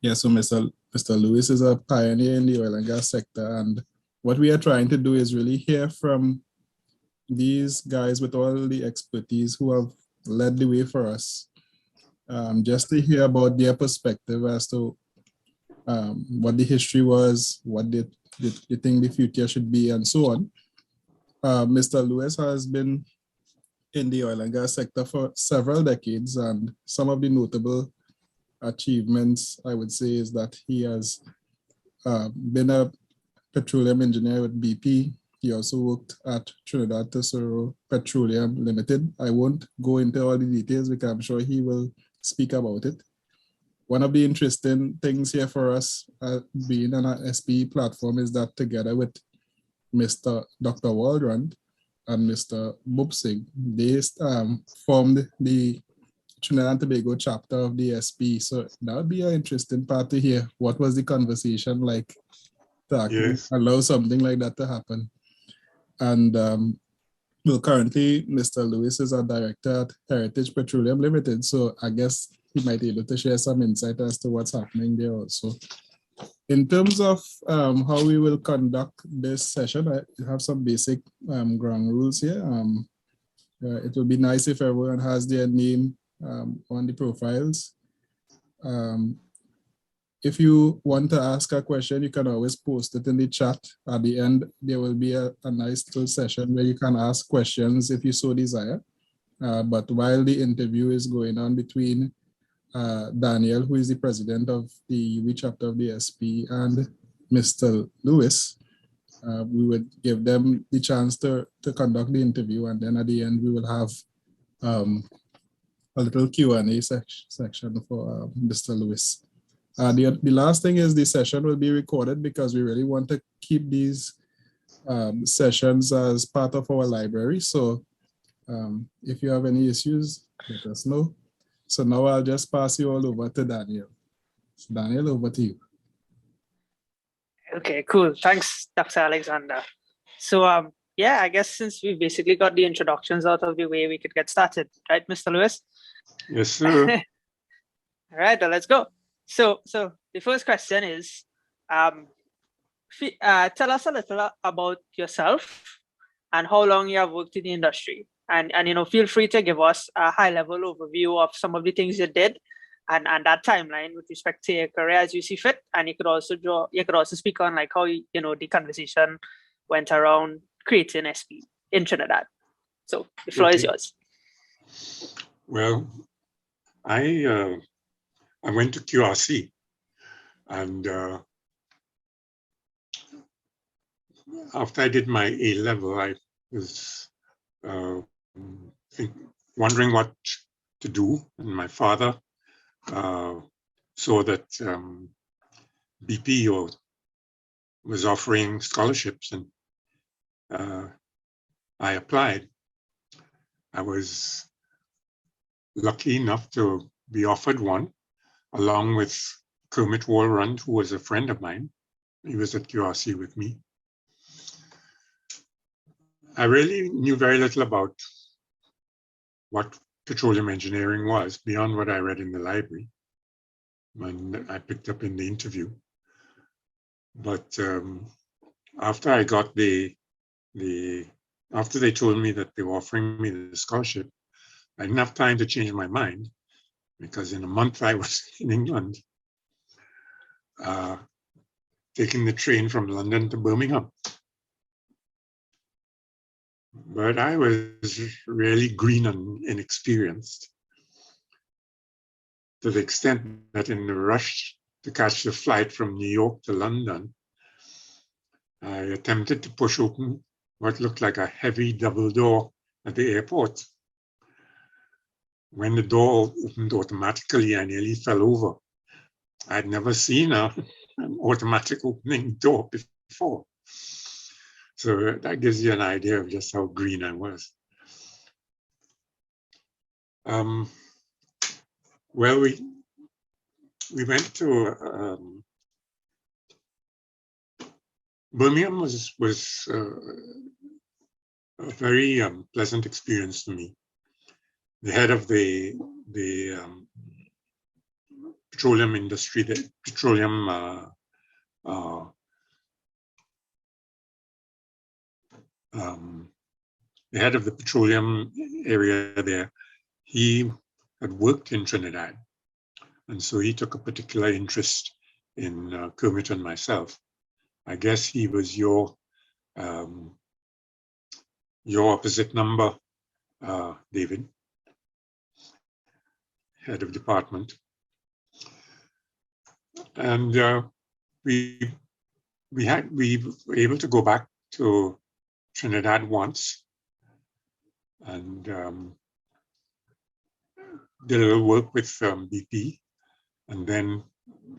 Yeah, so Mr. Lewis is a pioneer in the oil and gas sector, and what we are trying to do is really hear from these guys with all the expertise who have led the way for us, just to hear about their perspective as to what the history was, what they think the future should be, and so on. Mr. Lewis has been in the oil and gas sector for several decades, and some of the notable achievements, I would say, is that he has been a petroleum engineer with BP. He also worked at Trinidad and Tobago Petroleum Limited. I won't go into all the details because I'm sure he will speak about it. One of the interesting things here for us being on an SPE platform is that together with Dr. Waldron and Mr. Bubsing, they formed the Trinidad and Tobago chapter of the SPE. So that would be an interesting part to hear. What was the conversation like to actually allow something like that to happen? And well, currently, Mr. Lewis is a director at Heritage Petroleum Limited. So I guess he might be able to share some insight as to what's happening there also. In terms of how we will conduct this session, I have some basic ground rules here. It would be nice if everyone has their name on the profiles. If you want to ask a question, you can always post it in the chat. At the end, there will be a nice little session where you can ask questions if you so desire. But while the interview is going on between Daniel, who is the president of the UV chapter of the SP, and Mr. Lewis, we would give them the chance to conduct the interview. And then at the end, we will have a little Q&A section for Mr. Lewis. The last thing is the session will be recorded because we really want to keep these sessions as part of our library. So if you have any issues, let us know. So now I'll just pass you all over to Daniel. So Daniel, over to you. Okay, cool. Thanks, Dr. Alexander. So yeah, I guess since we basically got the introductions out of the way, we could get started, right, Mr. Lewis? Yes, sir. All right, well, let's go. So the first question is, tell us a little about yourself and how long you have worked in the industry. And feel free to give us a high-level overview of some of the things you did and that timeline with respect to your career as you see fit. And you could also speak on like how the conversation went around creating SP in Trinidad. So the floor is yours. Well, I went to QRC, and after I did my A-level, I was wondering what to do, and my father saw that BP was offering scholarships, and I applied. I was lucky enough to be offered one, along with Kermit Walrond, who was a friend of mine. He was at QRC with me. I really knew very little about what petroleum engineering was beyond what I read in the library and I picked up in the interview. But after I got after they told me that they were offering me the scholarship, I didn't have time to change my mind, because in a month I was in England, taking the train from London to Birmingham. But I was really green and inexperienced, to the extent that in the rush to catch the flight from New York to London, I attempted to push open what looked like a heavy double door at the airport. When the door opened automatically, I nearly fell over. I'd never seen an automatic opening door before. So that gives you an idea of just how green I was. Well, we went to Birmingham was a very pleasant experience for me. The head of the petroleum industry, the petroleum the head of the petroleum area there, he had worked in Trinidad. And so he took a particular interest in Kermit and myself. I guess he was your opposite number, David, head of department. And we were able to go back to Trinidad once and did a little work with BP, and then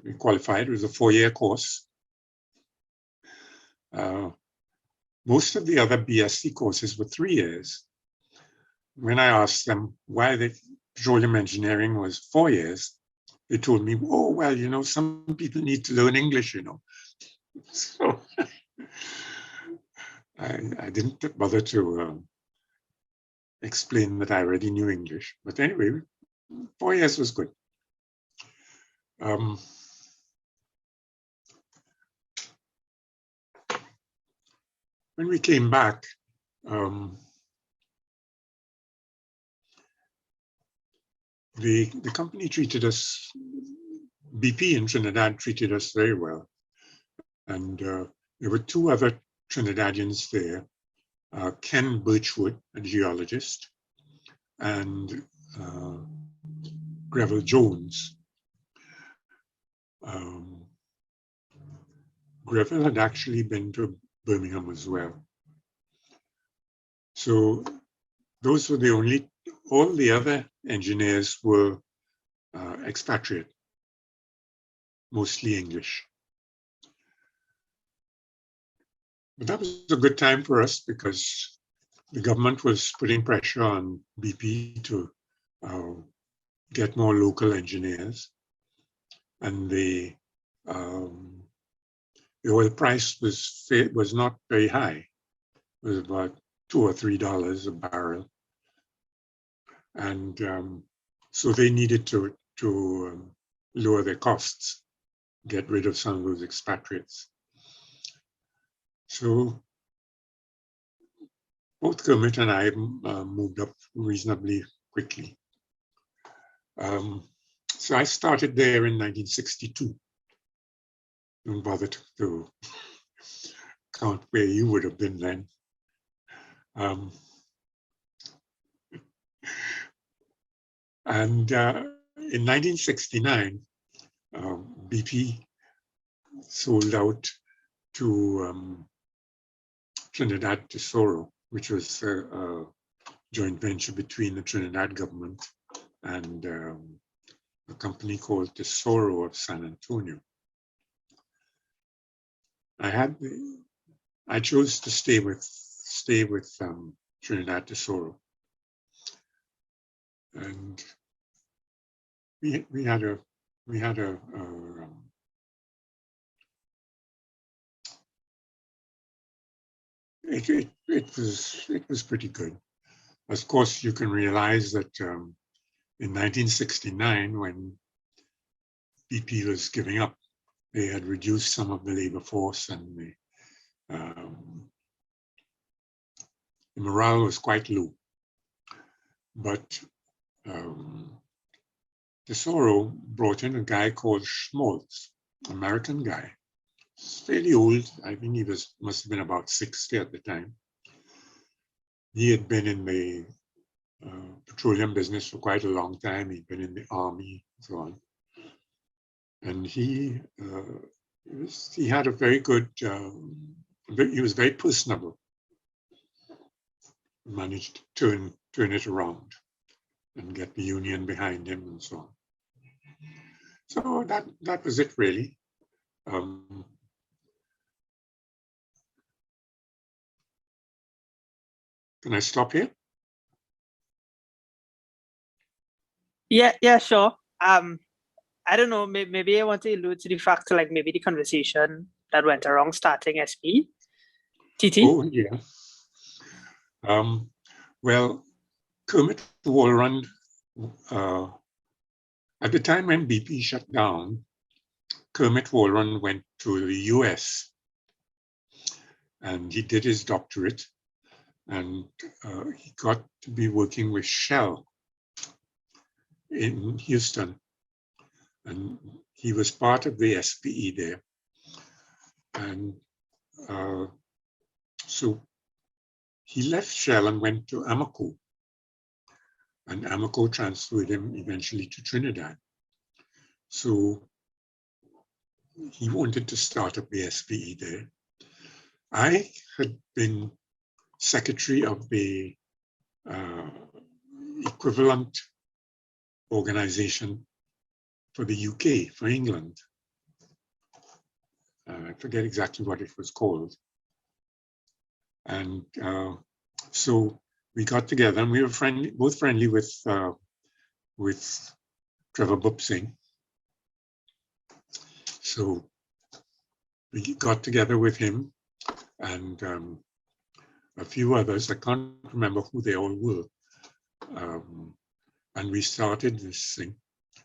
we qualified. It was a 4-year course. Most of the other BSc courses were 3 years. When I asked them why the petroleum engineering was 4 years, they told me, oh, well, you know, some people need to learn English, you know. So I didn't bother to explain that I already knew English. But anyway, 4 years was good. When we came back, the company treated us, BP in Trinidad treated us very well. And there were 2 other Trinidadians there, Ken Birchwood, a geologist, and Greville Jones. Greville had actually been to Birmingham as well. So those were the only, all the other engineers were expatriate, mostly English. But that was a good time for us because the government was putting pressure on BP to get more local engineers. And the oil price was not very high. It was about $2 or $3 a barrel. And so they needed to lower their costs, get rid of some of those expatriates. So both Kermit and I moved up reasonably quickly. So I started there in 1962. Don't bother to count where you would have been then. And in 1969, BP sold out to Trinidad Tesoro, which was a joint venture between the Trinidad government and a company called Tesoro of San Antonio. I chose to stay with Trinidad Tesoro, and we had a it was pretty good. Of course, you can realize that in 1969, when BP was giving up, they had reduced some of the labor force, and the morale was quite low. But Tesoro brought in a guy called Schmaltz, American guy. He's fairly old. I think he must have been about 60 at the time. He had been in the petroleum business for quite a long time. He'd been in the army and so on. And he had a very good, he was very personable. Managed to turn it around and get the union behind him and so on. So that was it really. Can I stop here? Yeah, sure. I don't know, maybe I want to allude to the fact, like maybe the conversation that went around starting SP. TT? Oh, yeah. Well, Kermit Walrond At the time when BP shut down, Kermit Walron went to the US and he did his doctorate, and he got to be working with Shell in Houston. And he was part of the SPE there. And so he left Shell and went to Amoco. And Amoco transferred him eventually to Trinidad. So he wanted to start up the SPE there. I had been secretary of the equivalent organization for the UK, for England. I forget exactly what it was called. And so we got together and we were friendly, both friendly with Trevor Bupsing. So we got together with him and a few others. I can't remember who they all were. And we started this thing.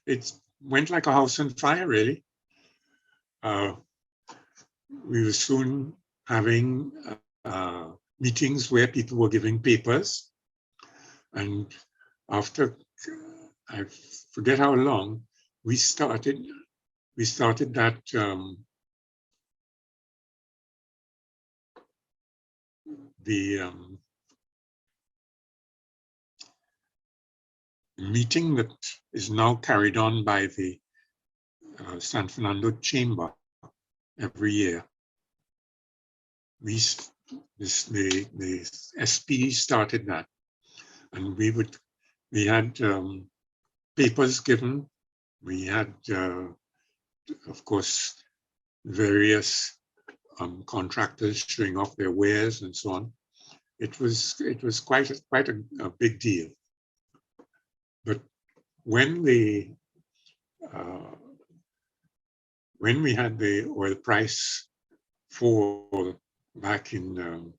It went like a house on fire, really. We were soon having meetings where people were giving papers. And after, I forget how long, we started that meeting that is now carried on by the San Fernando Chamber every year. The SPE started that, and we had papers given. We had, of course, various contractors showing off their wares and so on. It was quite a big deal. But when we had the oil price fall back in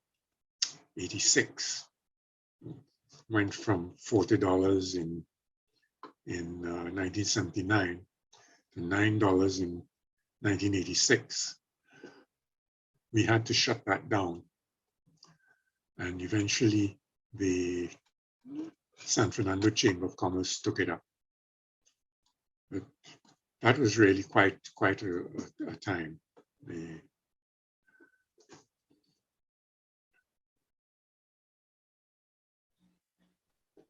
86, went from $40 in 1979 to $9 in 1986. We had to shut that down. And eventually the San Fernando Chamber of Commerce took it up. But that was really quite a time.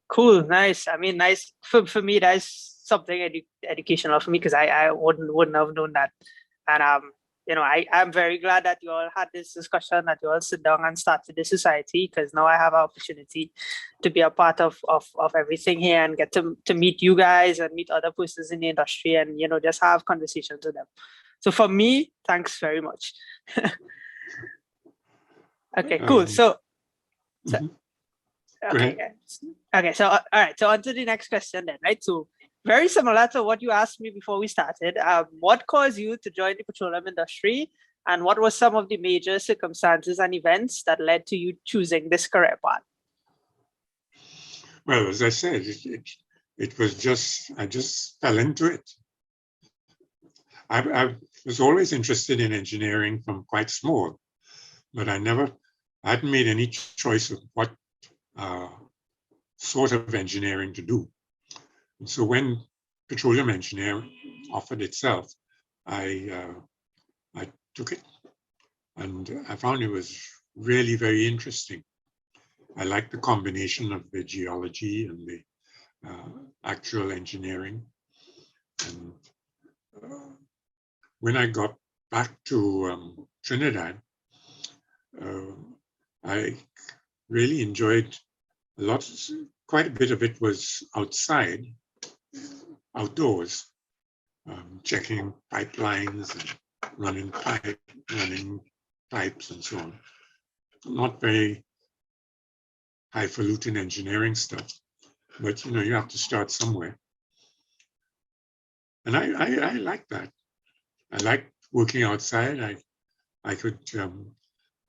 Cool, nice. I mean, nice for me. That's something educational for me because I wouldn't have known that. And you know, I'm very glad that you all had this discussion, that you all sit down and started this society, because now I have an opportunity to be a part of everything here and get to meet you guys and meet other persons in the industry and, you know, just have conversations with them. So for me, thanks very much. Okay, cool. So okay, so all right, so on to the next question then, right? So very similar to what you asked me before we started. What caused you to join the petroleum industry, and what were some of the major circumstances and events that led to you choosing this career path? Well, as I said, it was just, I just fell into it. I was always interested in engineering from quite small, but I hadn't made any choice of what sort of engineering to do. And so when petroleum engineering offered itself, I took it, and I found it was really very interesting. I liked the combination of the geology and the actual engineering. And when I got back to Trinidad, I really enjoyed quite a bit of it was outside, outdoors, checking pipelines and running pipes and so on. Not very highfalutin engineering stuff, but you know, you have to start somewhere. And I like that. I like working outside. I could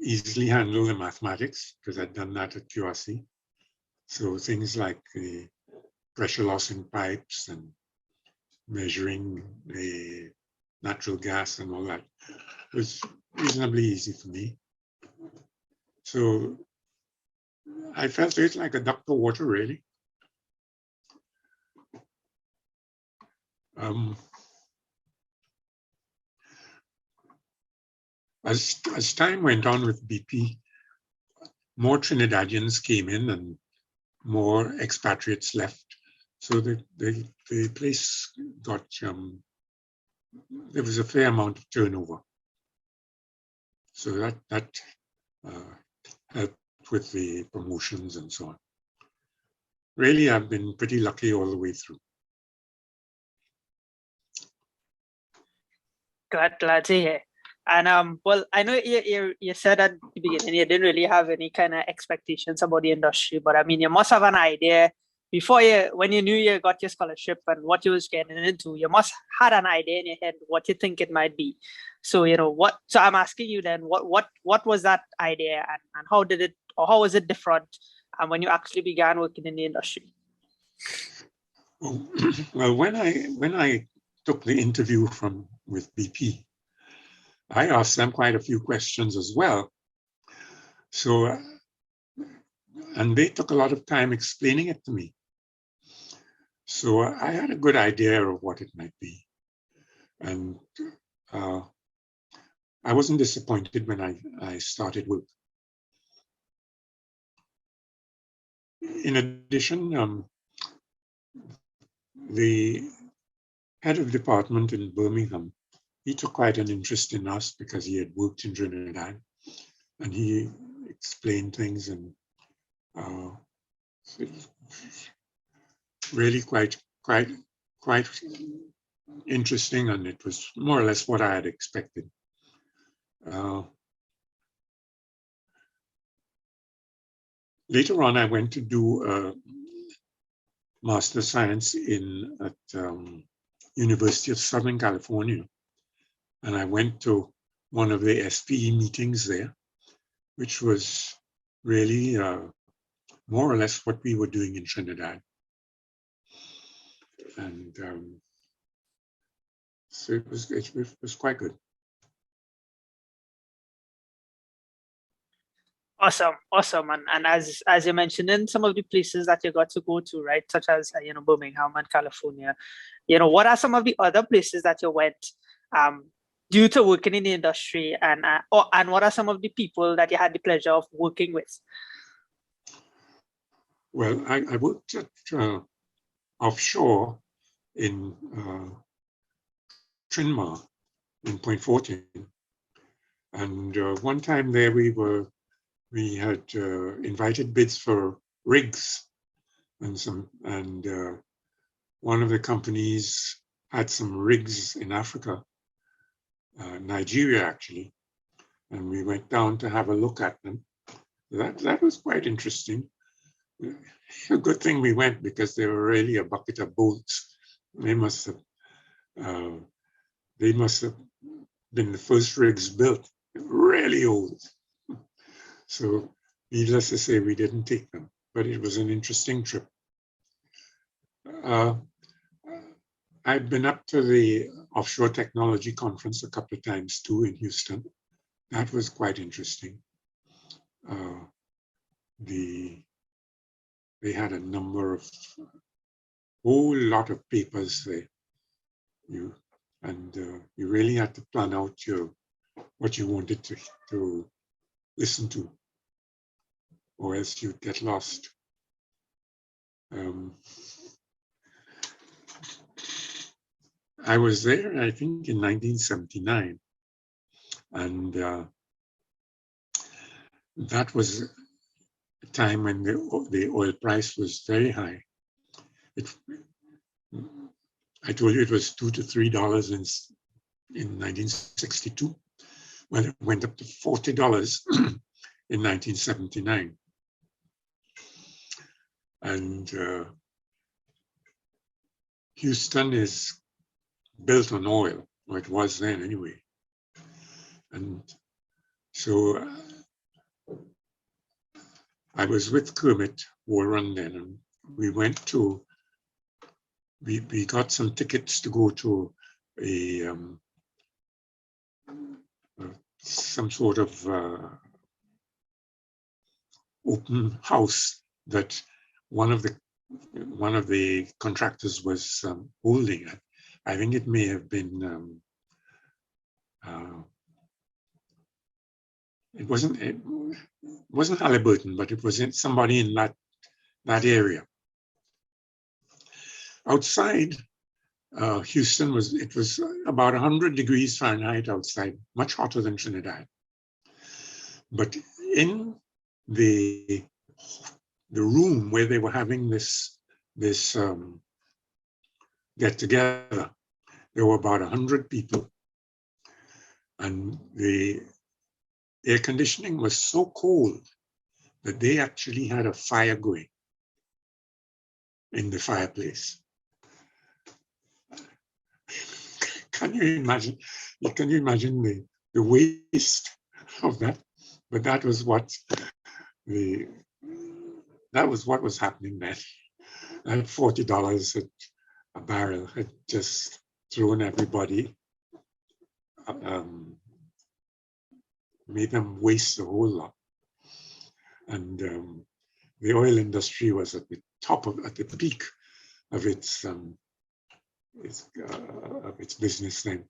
easily handle the mathematics because I'd done that at QRC. So things like the pressure loss in pipes and measuring the natural gas and all that was reasonably easy for me. So I felt it like a duck to water, really. As time went on with BP, more Trinidadians came in and more expatriates left. So the place got, there was a fair amount of turnover. So that helped with the promotions and so on. Really, I've been pretty lucky all the way through. Glad to hear. And well, I know you said at the beginning you didn't really have any kind of expectations about the industry, but I mean, you must have an idea before when you knew you got your scholarship and what you was getting into. You must had an idea in your head what you think it might be. So So I'm asking you then, what was that idea, and how did it, or how was it different, and when you actually began working in the industry? Well, when I took the interview with BP, I asked them quite a few questions as well. So, and they took a lot of time explaining it to me. So I had a good idea of what it might be. And I wasn't disappointed when I started work. In addition, the head of department in Birmingham, he took quite an interest in us because he had worked in Trinidad, and he explained things, and really quite interesting, and it was more or less what I had expected. Later on, I went to do a Master of Science at University of Southern California, and I went to one of the SPE meetings there, which was really more or less what we were doing in Trinidad. And so it was quite good. Awesome. And as you mentioned, in some of the places that you got to go to, right, such as Birmingham and California, what are some of the other places that you went due to working in the industry, and what are some of the people that you had the pleasure of working with? Well, I worked at offshore in Trinidad in Point Fortin, and one time there we had invited bids for rigs, and one of the companies had some rigs in Africa, Nigeria actually, and we went down to have a look at them. That was quite interesting. A good thing we went, because they were really a bucket of bolts. They must have been the first rigs built, really old. So needless to say, we didn't take them, but it was an interesting trip. I've been up to the Offshore Technology Conference a couple of times too in Houston. That was quite interesting. They had a whole lot of papers there. You really had to plan out what you wanted to listen to, or else you'd get lost. I was there, I think, in 1979, and that was a time when the oil price was very high. I told you it was $2 to $3 in 1962. Well, it went up to $40 in 1979. And Houston is built on oil, or it was then anyway. And so I was with Kermit Warren then, and we went to we got some tickets to go to a some sort of open house that one of the contractors was holding. I think it may have been it wasn't Halliburton, but it was somebody in that area. Outside Houston it was about 100 degrees Fahrenheit outside, much hotter than Trinidad. But in the room where they were having this get together, there were about 100 people, and the air conditioning was so cold that they actually had a fire going in the fireplace. Can you imagine? Can you imagine the waste of that? But that was what was happening then. And $40 a barrel had just thrown everybody, made them waste a whole lot. And the oil industry was at the peak of its business then.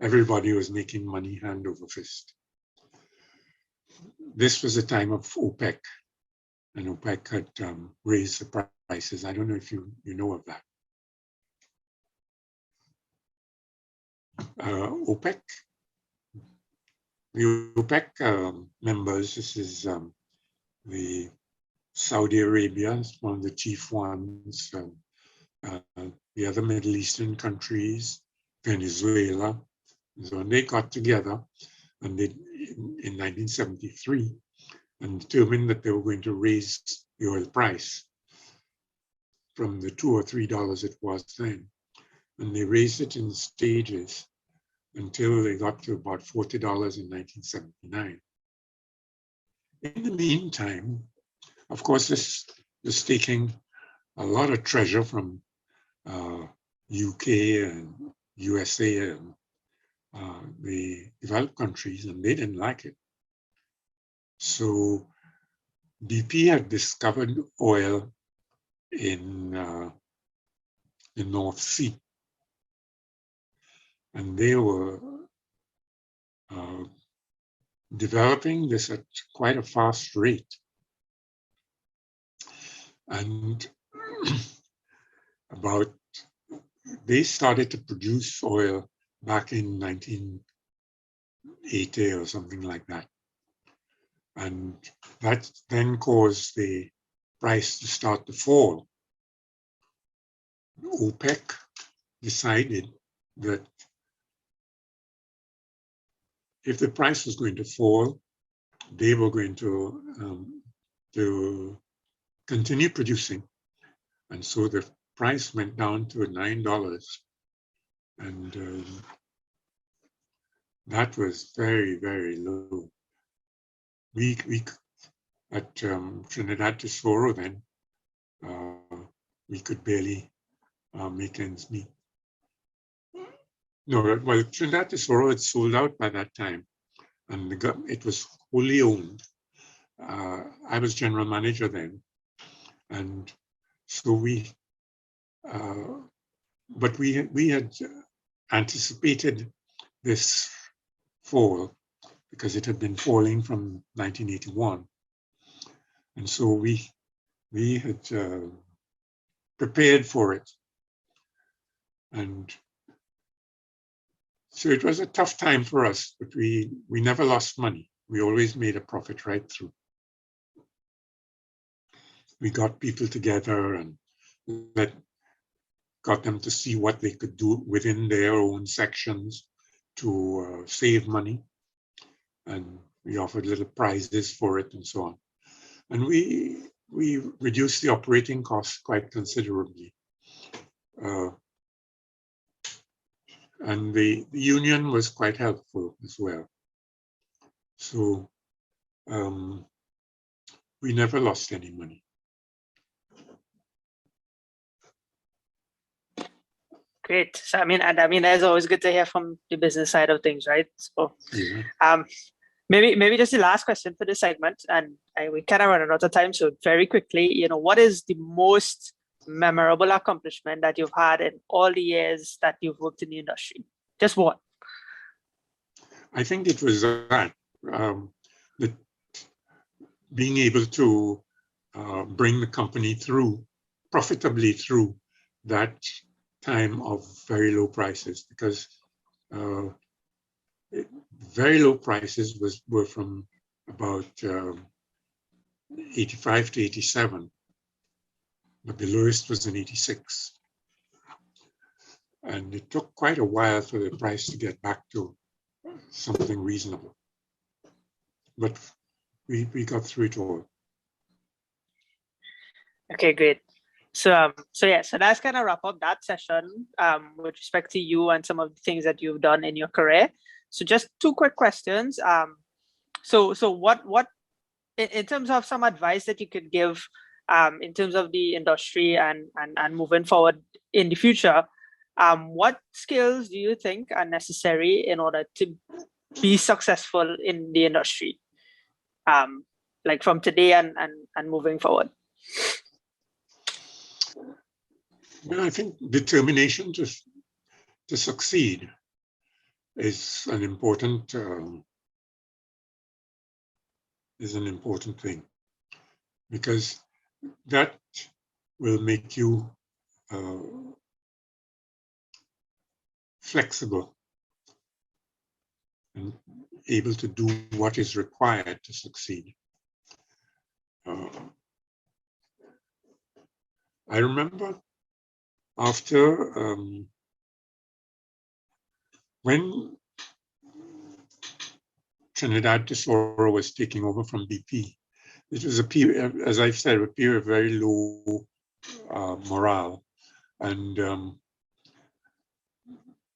Everybody was making money hand over fist. This was a time of OPEC, and OPEC had raised the prices. I don't know if you know of that. OPEC, the OPEC members, this is the Saudi Arabia, one of the chief ones, the other Middle Eastern countries, Venezuela. So they got together and they, in 1973, and determined that they were going to raise the oil price from the $2 or $3 it was then. And they raised it in stages until they got to about $40 in 1979. In the meantime, of course, this is taking a lot of treasure from UK and USA and the developed countries, and they didn't like it. So BP had discovered oil in the North Sea, and they were developing this at quite a fast rate. And they started to produce oil back in 1980 or something like that. And that then caused the price to start to fall. OPEC decided that if the price was going to fall, they were going to continue producing. And so the price went down to $9. And that was very, very low. We at Trinidad and Tobago then, we could barely make ends meet. No, well, Trinidad and Tobago had sold out by that time, and it was wholly owned. I was general manager then, and so but we had anticipated this fall because it had been falling from 1981, and so we had prepared for it, and so it was a tough time for us, but we never lost money. We always made a profit right through. We got people together and got them to see what they could do within their own sections to save money. And we offered little prizes for it and so on. And we reduced the operating costs quite considerably. And the union was quite helpful as well. So we never lost any money. Great. So I mean, it's always good to hear from the business side of things, right? So, Yeah. maybe just the last question for this segment, and we kind of run out of time. So very quickly, what is the most memorable accomplishment that you've had in all the years that you've worked in the industry? Just one. I think it was that being able to bring the company profitably through that time of very low prices, because very low prices were from about 85 to 87, but the lowest was in 86. And it took quite a while for the price to get back to something reasonable. But we got through it all. Okay, great. So that's kind of wrap up that session with respect to you and some of the things that you've done in your career. So just two quick questions. So what in terms of some advice that you could give in terms of the industry and moving forward in the future, what skills do you think are necessary in order to be successful in the industry, like from today and moving forward? Well, I think determination to succeed is an important thing, because that will make you flexible and able to do what is required to succeed. I remember after when Trinidad and Tobago was taking over from BP, it was a period, as I've said, a period of very low morale, and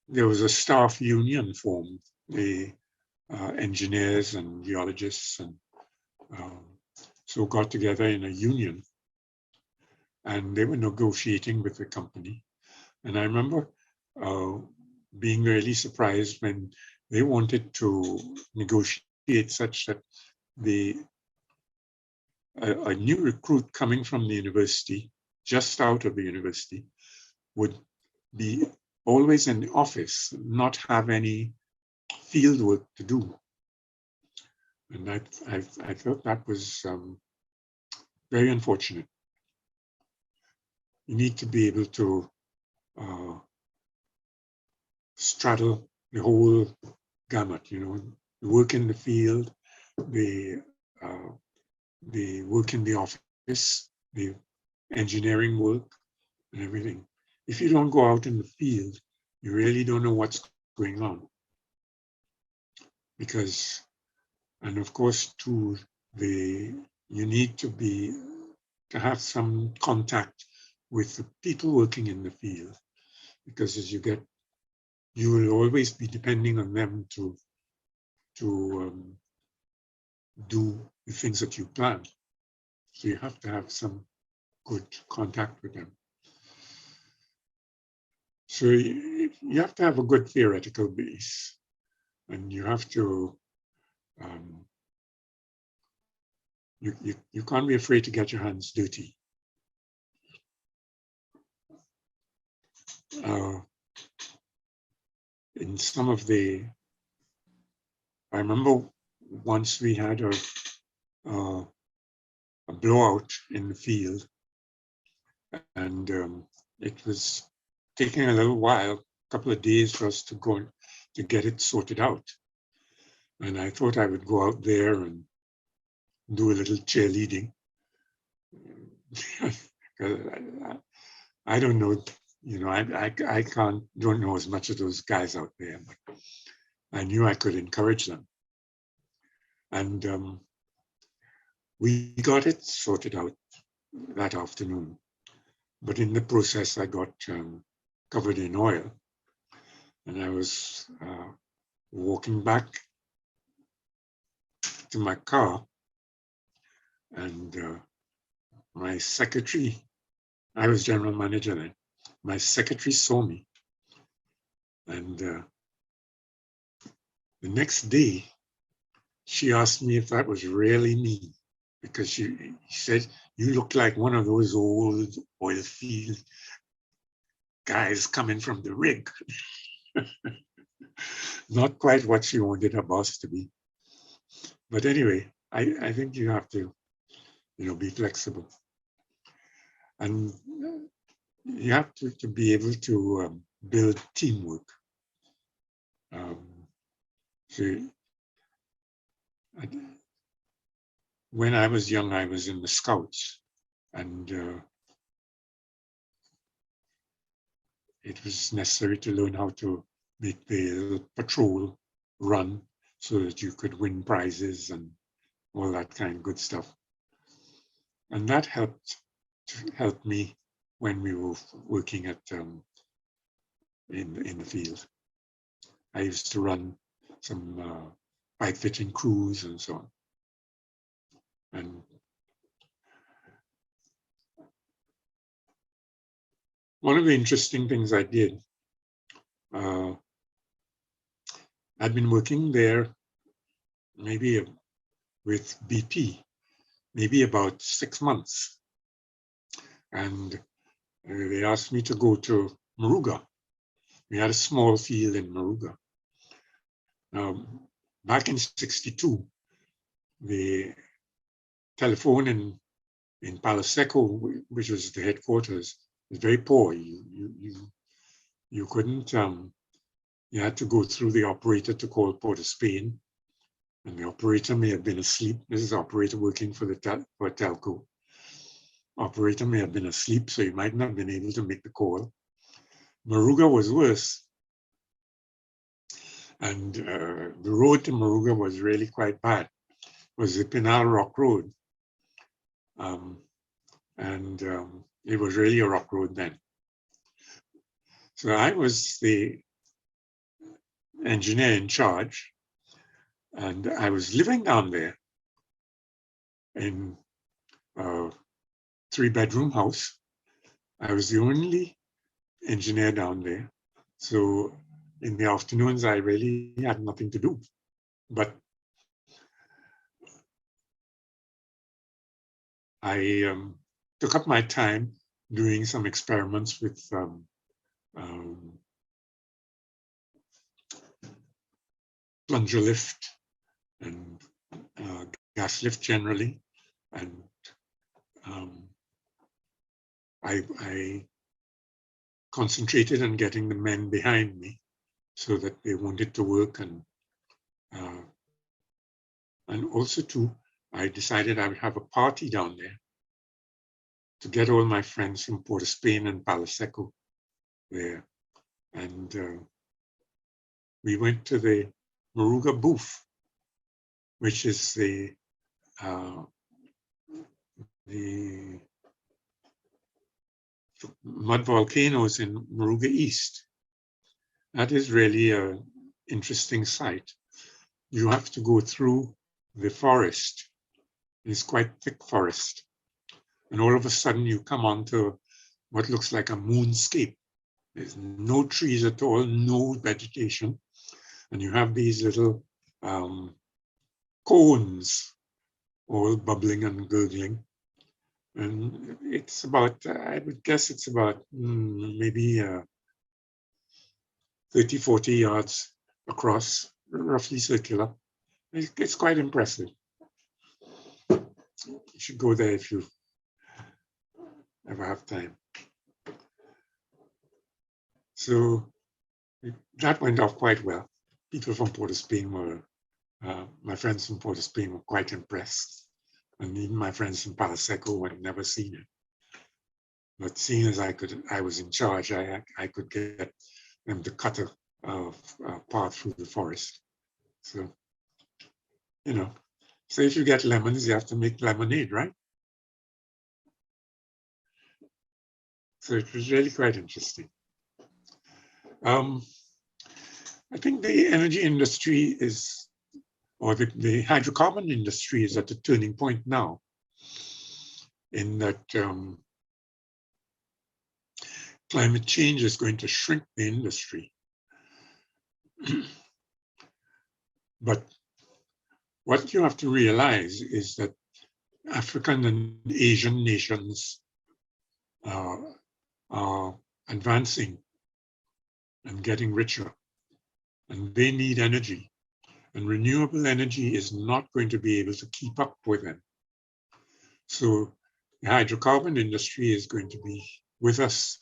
there was a staff union formed, the engineers and geologists, and so got together in a union, and they were negotiating with the company. And I remember being really surprised when they wanted to negotiate such that a new recruit coming from the university, just out of the university, would be always in the office, not have any field work to do. And I thought that was very unfortunate. You need to be able to straddle the whole gamut, work in the field, the work in the office, the engineering work, and everything. If you don't go out in the field, you really don't know what's going on. Because, and of course, too, you need to have some contact with the people working in the field, because as you will always be depending on them to do the things that you plan. So you have to have some good contact with them. So you have to have a good theoretical base, and you have to, you can't be afraid to get your hands dirty. In some of I remember once we had a blowout in the field, and it was taking a little while, a couple of days for us to go to get it sorted out. And I thought I would go out there and do a little cheerleading. I don't know, I don't know as much of those guys out there, but I knew I could encourage them. And we got it sorted out that afternoon. But in the process, I got covered in oil. And I was walking back to my car, and my secretary, I was general manager then, my secretary saw me And the next day, she asked me if that was really me, because she said, "You look like one of those old oil field guys coming from the rig." Not quite what she wanted her boss to be. But anyway, I think you have to, be flexible. And you have to be able to build teamwork. When I was young, I was in the Scouts, and it was necessary to learn how to make the patrol run so that you could win prizes and all that kind of good stuff. And that helped me when we were working at in the field. I used to run some pipe fitting crews and so on. And one of the interesting things I did, I'd been working there maybe with BP, maybe about 6 months. And they asked me to go to Moruga. We had a small field in Moruga. Back in '62, the telephone in Palo Seco, which was the headquarters, was very poor. You couldn't, you had to go through the operator to call Port of Spain, and the operator may have been asleep. This is the operator working for for telco. Operator may have been asleep, so he might not have been able to make the call. Moruga was worse. And the road to Moruga was really quite bad. It was the Pinal Rock Road. It was really a rock road then. So I was the engineer in charge, and I was living down there in a 3-bedroom house. I was the only engineer down there. So in the afternoons, I really had nothing to do. But I took up my time doing some experiments with plunger lift and gas lift generally. And I concentrated on getting the men behind me so that they wanted to work. And also too, I decided I would have a party down there to get all my friends from Port of Spain and Palo Seco there. And we went to the Moruga booth, which is the mud volcanoes in Moruga East. That is really an interesting sight. You have to go through the forest. It's quite thick forest. And all of a sudden you come onto what looks like a moonscape. There's no trees at all, no vegetation. And you have these little cones all bubbling and gurgling. And it's about, I would guess it's about maybe 30, 40 yards across, roughly circular. It's quite impressive. You should go there if you ever have time. So that went off quite well. People from Port of Spain were, my friends from Port of Spain were quite impressed. And even my friends from Palo Seco had never seen it. But seeing as I was in charge, I could get them to cut a path through the forest. So, so if you get lemons, you have to make lemonade, right? So it was really quite interesting. I think the energy industry is, or the hydrocarbon industry is at a turning point now, in that climate change is going to shrink the industry. But what you have to realize is that African and Asian nations are advancing and getting richer, and they need energy, and renewable energy is not going to be able to keep up with them. So the hydrocarbon industry is going to be with us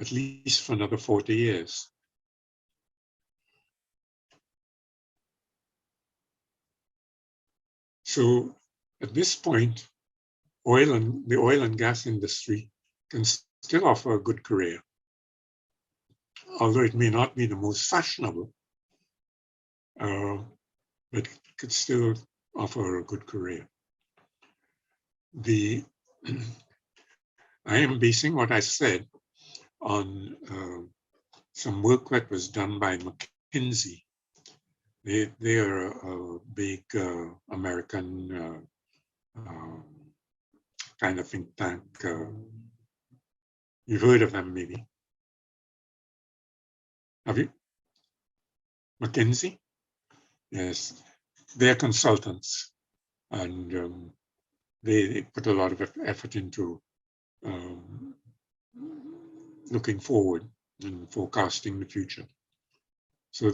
at least for another 40 years. So at this point, the oil and gas industry can still offer a good career, although it may not be the most fashionable, but it could still offer a good career. I am basing what I said on some work that was done by McKinsey. They are a big American kind of think tank. You've heard of them, maybe? Have you? McKinsey? Yes, they're consultants, and they put a lot of effort into looking forward and forecasting the future. So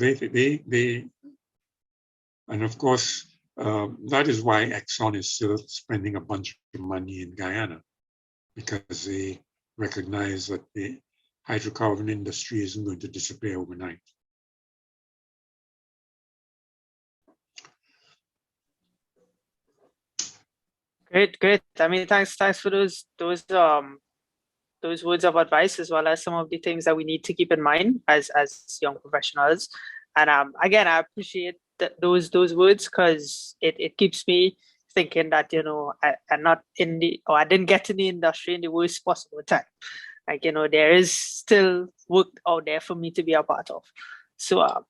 and of course, that is why Exxon is still spending a bunch of money in Guyana, because they recognize that the hydrocarbon industry isn't going to disappear overnight. Great. I mean, thanks for those words of advice, as well as some of the things that we need to keep in mind as young professionals. And again, I appreciate those words, because it keeps me thinking that, you know, I'm not in I didn't get in the industry in the worst possible time. Like, you know, there is still work out there for me to be a part of. So I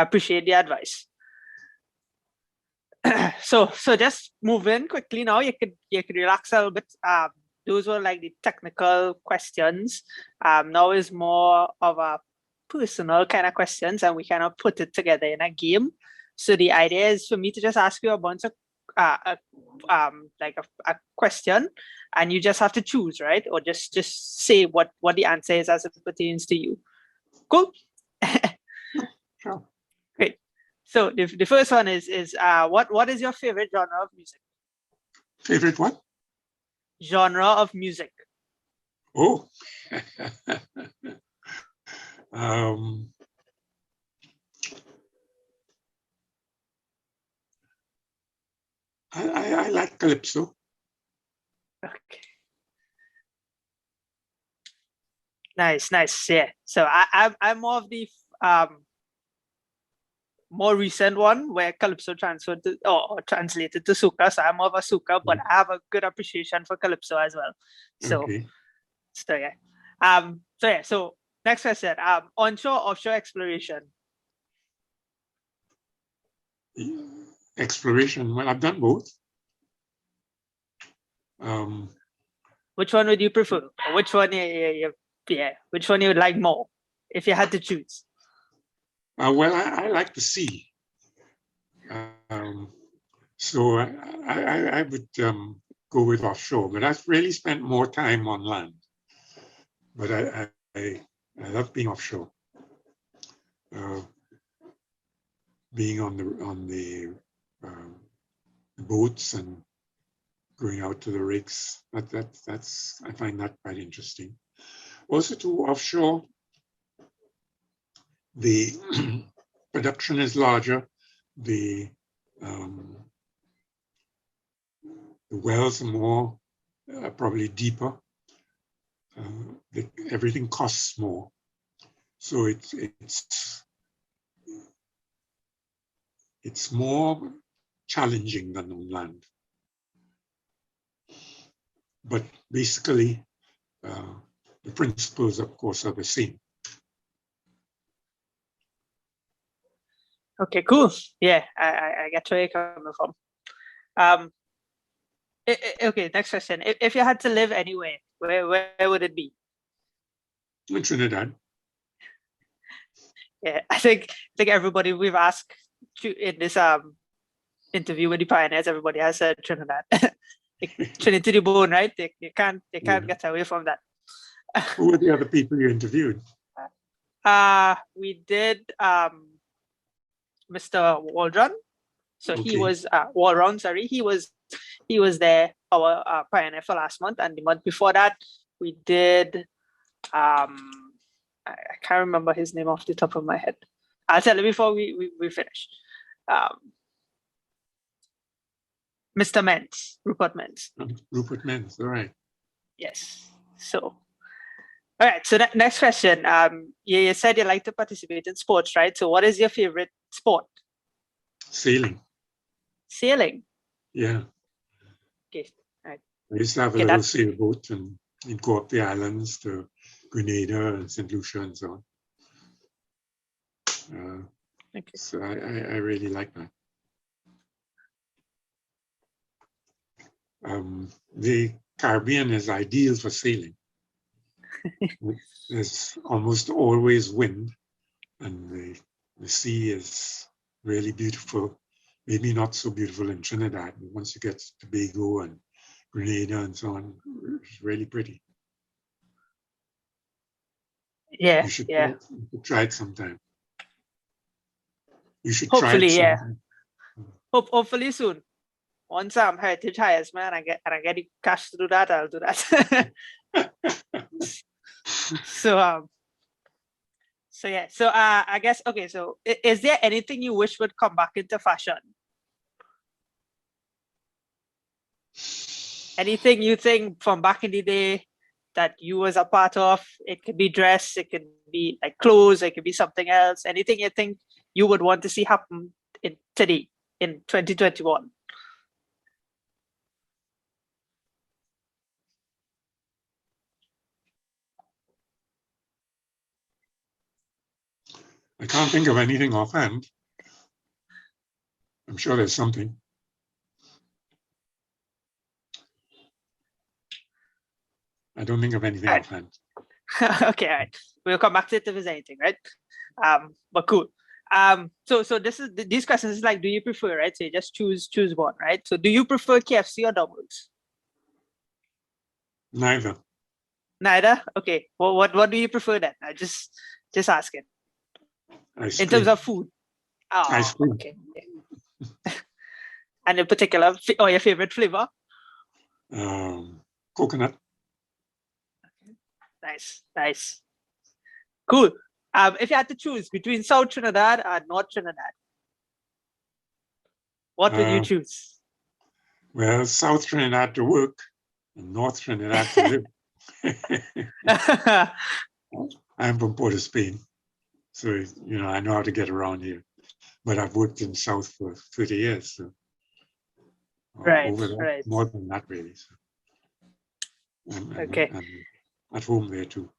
appreciate the advice. So just move in quickly now. You could relax a little bit. Those were like the technical questions. Now is more of a personal kind of questions, and we kind of put it together in a game. So the idea is for me to just ask you a bunch of like a question, and you just have to choose, right? Or just say what the answer is as it pertains to you. Cool. Sure. Great. So the first one is what is your favorite genre of music? Favorite what? Genre of music. Oh. I like calypso. Okay. Nice. Yeah. So I'm more of the more recent one, where calypso transferred to or translated to soca. So I'm more of a soca, but I have a good appreciation for calypso as well. So Okay. So yeah. So next question. Onshore, offshore exploration. Exploration. Well, I've done both. Which one would you prefer? Or which one? Which one you would like more, if you had to choose? Well, I like the sea. So I would go with offshore, but I've really spent more time on land. But I love being offshore. Being on the boats and going out to the rigs. That's I find that quite interesting. Also, to offshore, the production is larger. The wells are more probably deeper. Everything costs more, so it's more challenging than on land. But basically, the principles, of course, are the same. Okay, cool. Yeah, I get where you're coming from. Okay, next question. If you had to live anywhere, where would it be? In Trinidad. Yeah, I think everybody we've asked in this interview with the pioneers, everybody has said Trinidad. Trinity to the bone, right? They can't get away from that. Who were the other people you interviewed? We did Mr. Waldron. So he was Waldron, sorry. He was there, our pioneer for last month, and the month before that we did I can't remember his name off the top of my head. I'll tell you before we finish. Mr. Menz, Rupert Menz. Rupert Menz, all right. Yes. So, all right. So next question. You said you like to participate in sports, right? So what is your favorite sport? Sailing. Sailing? Yeah. Okay. All right. I used to have a little sailboat and go up the islands to Grenada and St. Lucia and so on. So I really like that. The Caribbean is ideal for sailing. There's almost always wind, and the sea is really beautiful. Maybe not so beautiful in Trinidad, but once you get to Tobago and Grenada and so on, it's really pretty. Yeah, you should try it sometime. You should hopefully, try it sometime. Hopefully soon. Once Heritage hires me and I get the cash to do that, I'll do that. So I guess okay. So is there anything you wish would come back into fashion? Anything you think from back in the day that you was a part of? It could be dress, it could be like clothes, it could be something else. Anything you think you would want to see happen today in 2021? I can't think of anything offhand. I'm sure there's something. I don't think of anything offhand. Okay, all right. We'll come back to it if there's anything, right? But cool. So these questions is like, do you prefer, right? So you just choose one, right? So do you prefer KFC or Domino's? Neither. Neither? Okay. Well, what do you prefer then? I just asking. Ice in cream. terms of food. Oh, Ice cream. Okay. And in particular, or your favorite flavor? Coconut. Nice. Cool. If you had to choose between South Trinidad and North Trinidad, what would you choose? Well, South Trinidad to work and North Trinidad to live. I'm from Port of Spain, so I know how to get around here. But I've worked in South for 30 years, so right. More than that, really. So okay. I'm at home there too.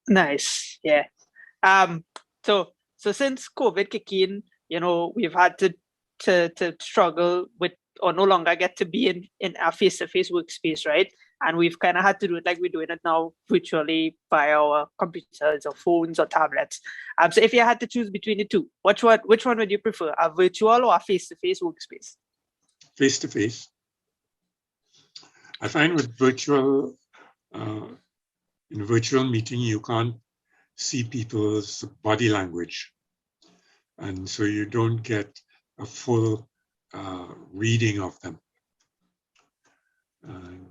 Nice, yeah. So since COVID kicked in, we've had to struggle with, or no longer get to be in our face-to-face workspace, right? And we've kind of had to do it like we're doing it now virtually via our computers or phones or tablets. So if you had to choose between the two, which one would you prefer, a virtual or a face-to-face workspace? Face-to-face. I find with virtual, in a virtual meeting, you can't see people's body language. And so you don't get a full reading of them. And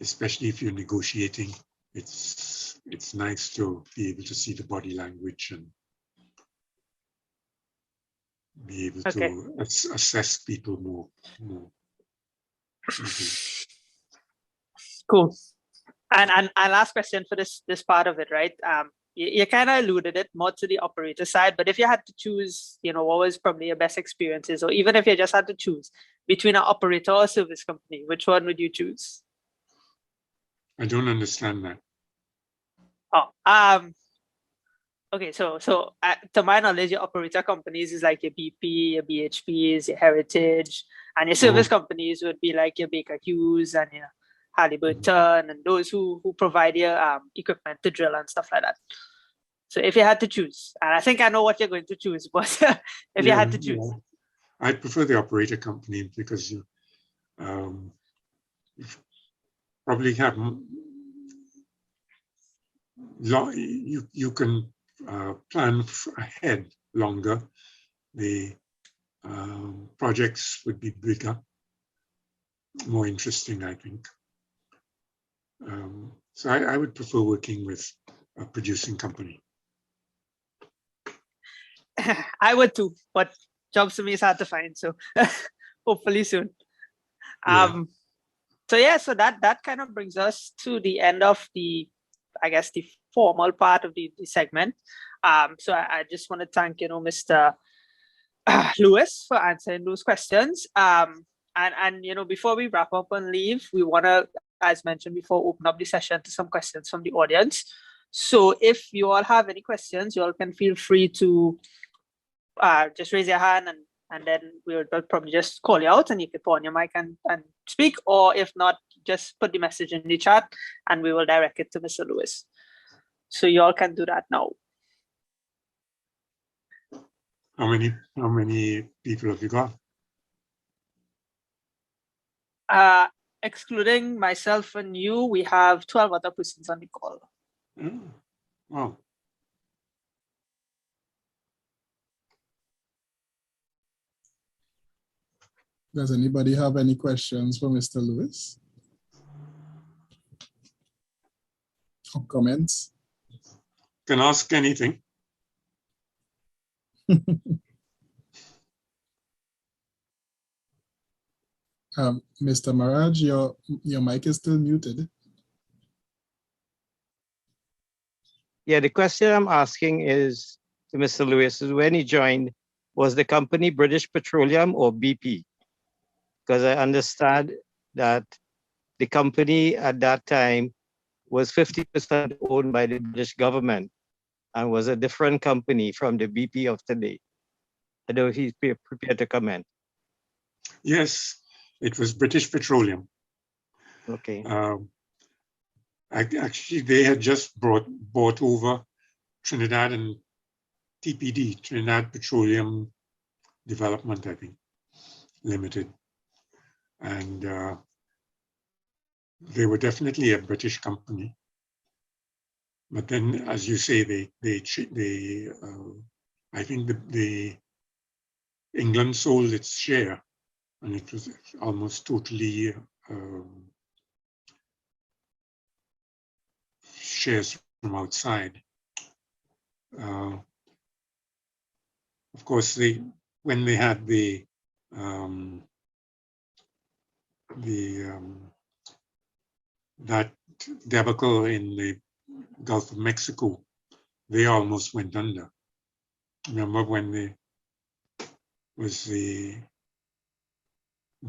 especially if you're negotiating, it's nice to be able to see the body language and be able to assess people more. Cool. And last question for this part of it, right? You kind of alluded it more to the operator side, but if you had to choose, what was probably your best experiences, or even if you just had to choose between an operator or a service company, which one would you choose? I don't understand that. Oh, okay. So to my knowledge, your operator companies is like your BP, your BHPs, your Heritage, and your service companies would be like your Baker Hughes and your Halliburton and those who provide your equipment to drill and stuff like that. So if you had to choose, and I think I know what you're going to choose, but if you had to choose. Yeah. I prefer the operator company because you probably have you can plan ahead longer. The projects would be bigger, more interesting, I think. So I would prefer working with a producing company. I would too, but jobs to me is hard to find. So hopefully soon. Yeah. So yeah, so that kind of brings us to the end of the, I guess, the formal part of the segment. So I just want to thank, Mr. Lewis for answering those questions. And before we wrap up and leave, we want to, as mentioned before, open up the session to some questions from the audience. So if you all have any questions, you all can feel free to just raise your hand, and then we'll probably just call you out and you can put on your mic and speak, or if not, just put the message in the chat and we will direct it to Mr. Lewis. So you all can do that now. How many people have you got? Excluding myself and you, we have 12 other persons on the call. Oh, wow. Does anybody have any questions for Mr. Lewis? Or comments? Can ask anything. Mr. Maraj, your mic is still muted. Yeah, the question I'm asking is to Mr. Lewis is when he joined, was the company British Petroleum or BP? Because I understand that the company at that time was 50% owned by the British government and was a different company from the BP of today. I know he's prepared to comment. Yes, it was British Petroleum. Okay. Actually, they had just bought over Trinidad and TPD, Trinidad Petroleum Development, I think, Limited. And they were definitely a British company. But then, as you say, I think the England sold its share, and it was almost totally shares from outside. Of course, when they had that debacle in the Gulf of Mexico, they almost went under. Remember when there was the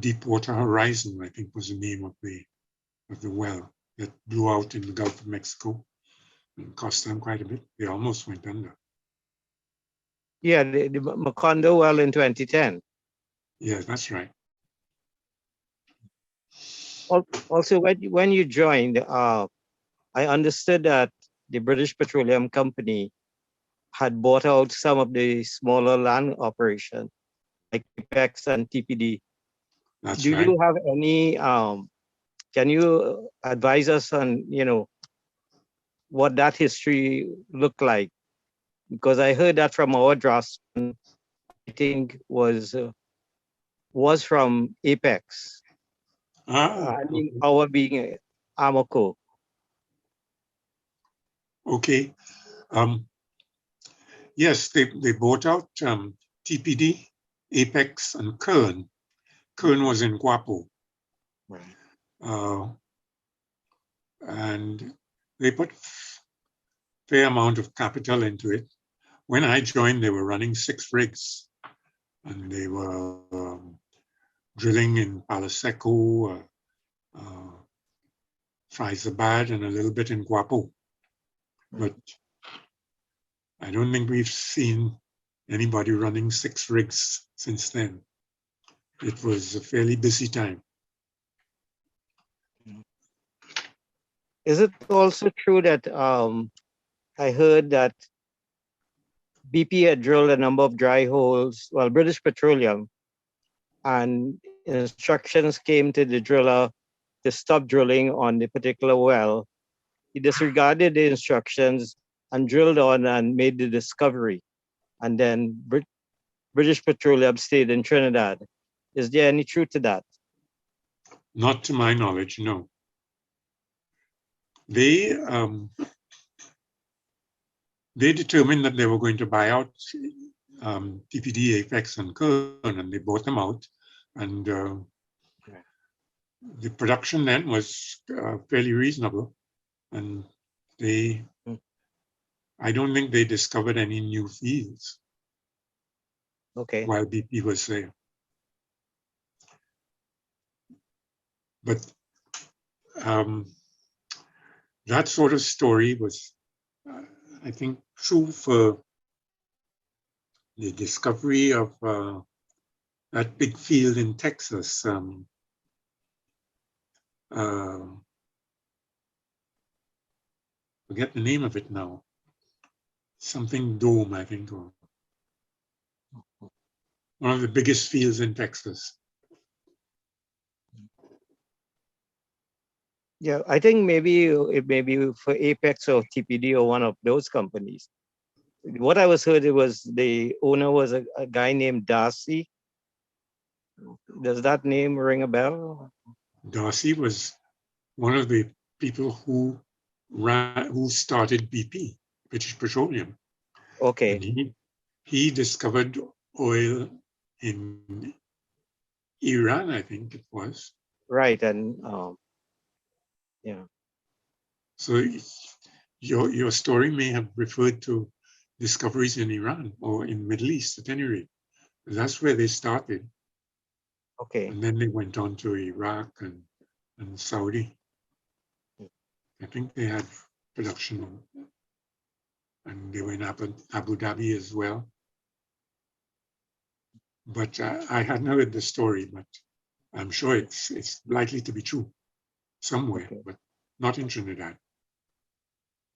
Deepwater Horizon, I think was the name of the well that blew out in the Gulf of Mexico and cost them quite a bit. They almost went under. Yeah, the Macondo well in 2010. Yeah, that's right. Also, when you joined, I understood that the British Petroleum Company had bought out some of the smaller land operations, like Apex and TPD. That's Do right. you have any? Can you advise us on, what that history looked like? Because I heard that from our draftsman, I think was from Apex. I mean, Okay. our being Amoco. Okay. Yes, they bought out TPD, Apex, and Kern. Kern was in Guapo. Right. And they put fair amount of capital into it. When I joined, they were running 6 rigs, and they were drilling in Palo Seco, Faizabad, and a little bit in Guapo. But I don't think we've seen anybody running 6 rigs since then. It was a fairly busy time. Is it also true that I heard that BP had drilled a number of dry holes, well, British Petroleum, and instructions came to the driller to stop drilling on the particular well. He disregarded the instructions and drilled on and made the discovery. And then British Petroleum stayed in Trinidad. Is there any truth to that? Not to my knowledge, no. They determined that they were going to buy out TPD, Apex, and Kern, and they bought them out. And the production then was fairly reasonable. And I don't think they discovered any new fields while BP was there. But that sort of story was, I think, true for the discovery of that big field in Texas. Forget the name of it now. Something Dome, I think, or one of the biggest fields in Texas. Yeah, I think maybe it may be for Apex or TPD or one of those companies. What I was heard, it was the owner was a guy named Darcy. Does that name ring a bell? Darcy was one of the people who started BP, British Petroleum. Okay. And he discovered oil in Iran, I think it was. Right, and yeah. So your story may have referred to discoveries in Iran or in Middle East at any rate. That's where they started. Okay. And then they went on to Iraq and Saudi. I think they had production, and they were in Abu Dhabi as well. But I hadn't heard the story, but I'm sure it's likely to be true somewhere, but not in Trinidad.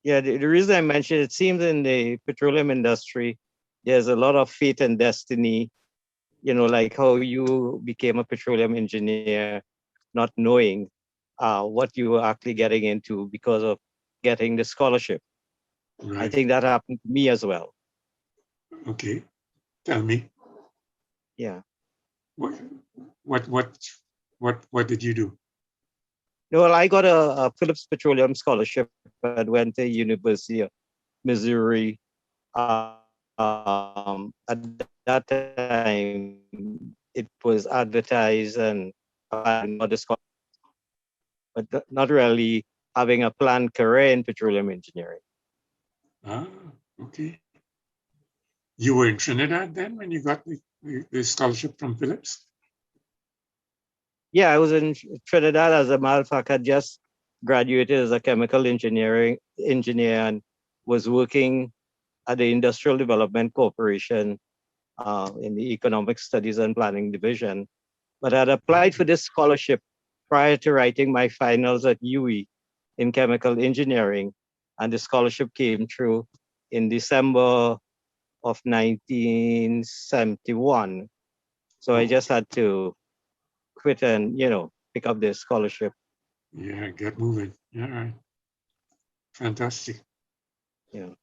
Yeah, the reason I mentioned it seems in the petroleum industry, there's a lot of fate and destiny, you know, like how you became a petroleum engineer, not knowing what you were actually getting into because of getting the scholarship. Right. I think that happened to me as well. Okay, tell me. Yeah. What did you do? Well, I got a Phillips Petroleum scholarship and went to University of Missouri. At that time, it was advertised and got the scholarship, but not really having a planned career in petroleum engineering. Ah, okay. You were in Trinidad then when you got the scholarship from Phillips? Yeah, I was in Trinidad. As a matter of fact, I just graduated as a chemical engineer and was working at the Industrial Development Corporation in the Economic Studies and Planning Division. But I had applied for this scholarship prior to writing my finals at UE in chemical engineering, and the scholarship came through in December of 1971. So I just had to quit and, you know, pick up this scholarship. Yeah, get moving. All right. Fantastic. Yeah.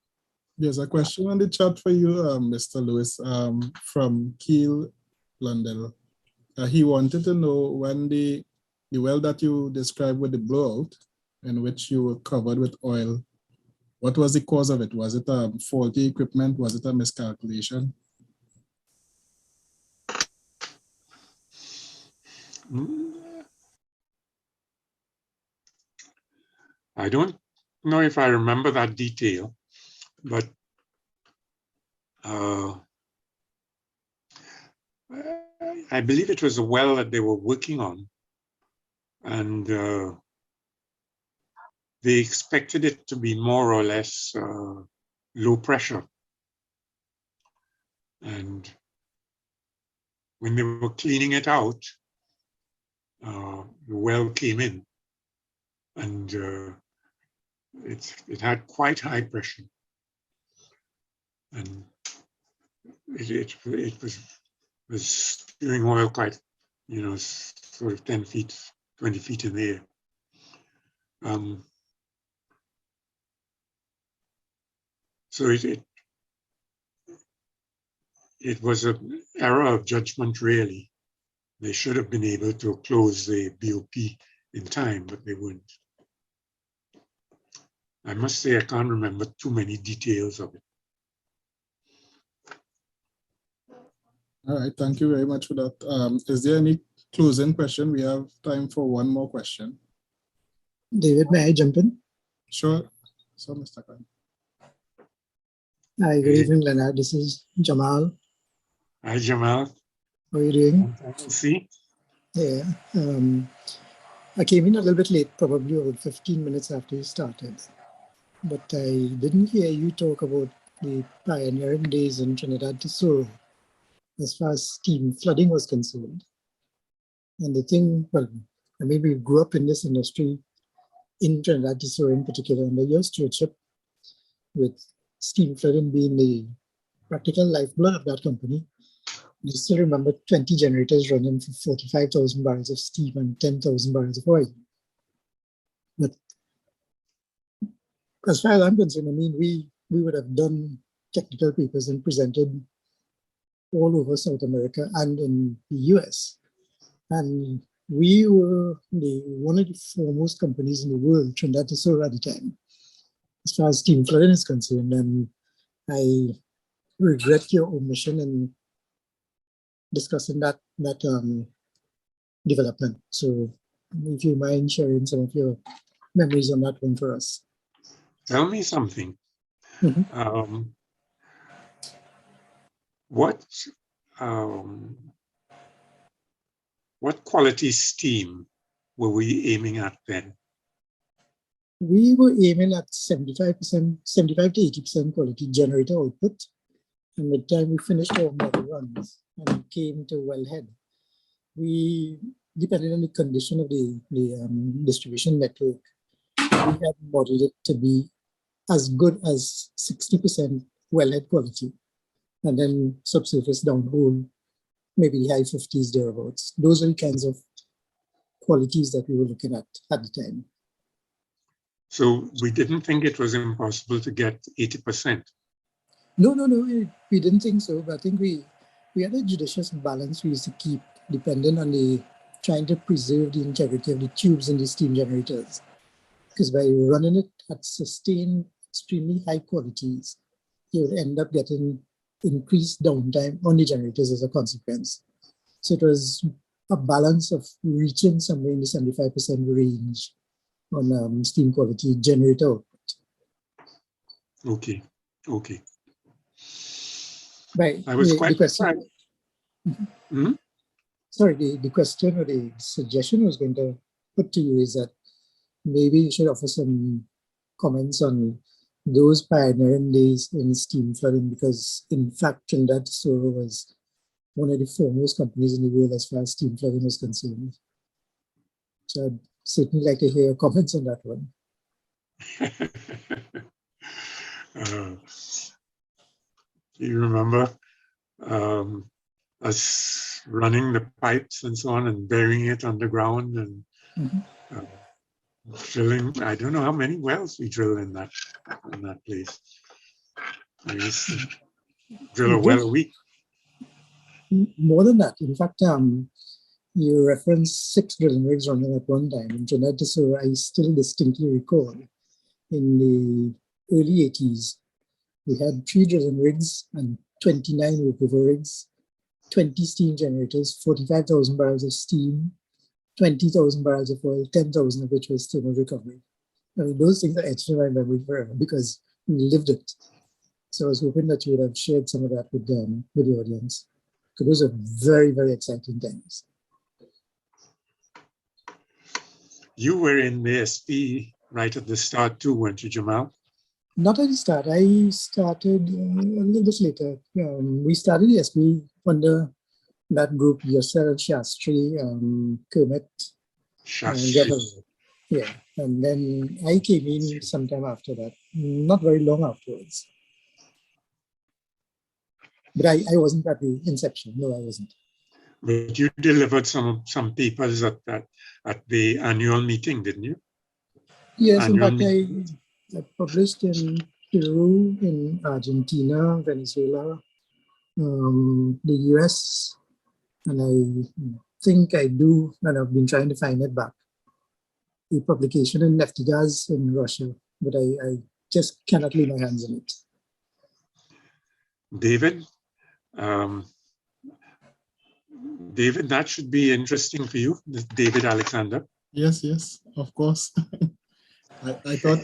There's a question on the chat for you, Mr. Lewis, from Keel Blundell. He wanted to know when the well that you described with the blowout, in which you were covered with oil, what was the cause of it? Was it faulty equipment? Was it a miscalculation? I don't know if I remember that detail, but I believe it was a well that they were working on, and they expected it to be more or less low pressure. And when they were cleaning it out, the well came in, and it had quite high pressure. And it was spewing oil quite, sort of 10 feet, 20 feet in the air. So it was an error of judgment, really. They should have been able to close the BOP in time, but they weren't. I must say I can't remember too many details of it. All right, thank you very much for that. Is there any closing question? We have time for one more question. David, may I jump in? Sure. So, Mr. Khan. Hi, good evening, Leonard. This is Jamal. Hi, Jamal. How are you doing? See? Yeah. I came in a little bit late, probably about 15 minutes after you started. But I didn't hear you talk about the pioneering days in Trinidad and Tobago as far as steam flooding was concerned. And the thing, well, I mean, we grew up in this industry in Trinidad and Tobago in particular under your stewardship, with steam flooding being the practical lifeblood of that company. You still remember 20 generators running for 45,000 barrels of steam and 10,000 barrels of oil. But as far as I'm concerned, I mean, we would have done technical papers and presented all over South America and in the US. And we were one of the foremost companies in the world, Trinidad and Tobago at the time, as far as steam flooding is concerned. And I regret your omission in discussing that development. So if you mind sharing some of your memories on that one for us. Tell me something. Mm-hmm. What quality steam were we aiming at then? We were aiming at 75 to 80% quality generator output. And by the time we finished our model runs and came to wellhead, we, depending on the condition of the distribution network, we had modeled it to be as good as 60% wellhead quality. And then subsurface downhole, maybe the high 50s thereabouts. Those are the kinds of qualities that we were looking at the time. So we didn't think it was impossible to get 80%. No, we didn't think so. But I think we had a judicious balance we used to keep, depending on trying to preserve the integrity of the tubes in the steam generators. Because by running it at sustained, extremely high qualities, you would end up getting increased downtime on the generators as a consequence. So it was a balance of reaching somewhere in the 75% range on steam quality generator output. Okay. Right. I was quite question. Mm-hmm. Sorry, the question or the suggestion I was going to put to you is that maybe you should offer some comments on those pioneering days in steam flooding, because in fact, Trinidad and Tobago was one of the foremost companies in the world as far as steam flooding was concerned. So I'd certainly like to hear your comments on that one. You remember us running the pipes and so on and burying it underground and drilling. I don't know how many wells we drilled in that place. I used to drill a well a week. More than that. In fact, you referenced 6 drilling rigs running at one time in Trinidad and Tobago. I still distinctly recall in the early 80s, we had 3 drilling rigs and 29 workover rigs, 20 steam generators, 45,000 barrels of steam, 20,000 barrels of oil, 10,000 of which was thermal recovery. I mean, those things are etched in my memory forever because we lived it. So I was hoping that you would have shared some of that with the audience, because those are very, very exciting times. You were in the SP right at the start too, weren't you, Jamal? Not at the start. I started a little bit later. We started the SP under that group, yourself, Shastri, Kermit, yeah. And then I came in sometime after that, not very long afterwards. But I wasn't at the inception. No, I wasn't. But you delivered some papers at the annual meeting, didn't you? Yes, in Annual fact, I published in Peru, in Argentina, Venezuela, the US, and I think I do, and I've been trying to find it back. A publication in Neftegas in Russia, but I just cannot lay my hands on it. David, David, that should be interesting for you, David Alexander. Yes, of course. I thought,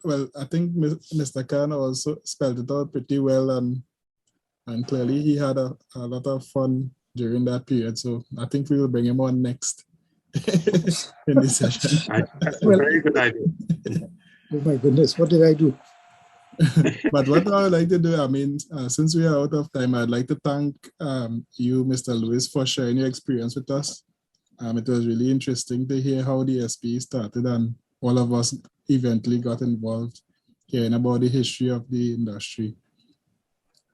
well, I think Mr. Khan also spelled it out pretty well, and clearly he had a lot of fun during that period. So I think we will bring him on next in this session. That's a very good idea. Oh my goodness, what did I do? But what I would like to do, I mean, since we are out of time, I'd like to thank you, Mr. Lewis, for sharing your experience with us. It was really interesting to hear how the SPE started, and all of us eventually got involved hearing about the history of the industry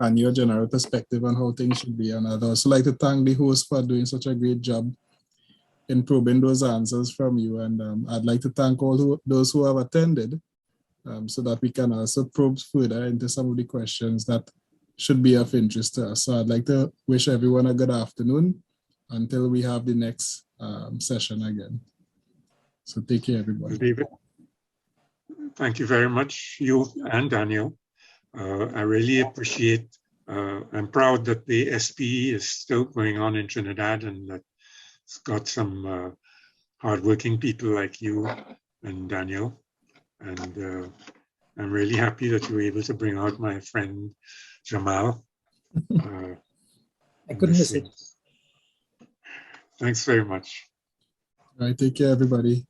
and your general perspective on how things should be. And I'd also like to thank the host for doing such a great job in probing those answers from you. And I'd like to thank all those who have attended, so that we can also probe further into some of the questions that should be of interest to us. So I'd like to wish everyone a good afternoon until we have the next session again. So take care, everybody. David, thank you very much, you and Daniel. I really appreciate, I'm proud that the SPE is still going on in Trinidad, and that it's got some hardworking people like you and Daniel. And I'm really happy that you were able to bring out my friend Jamal. I couldn't miss it. Thanks very much. All right, take care, everybody.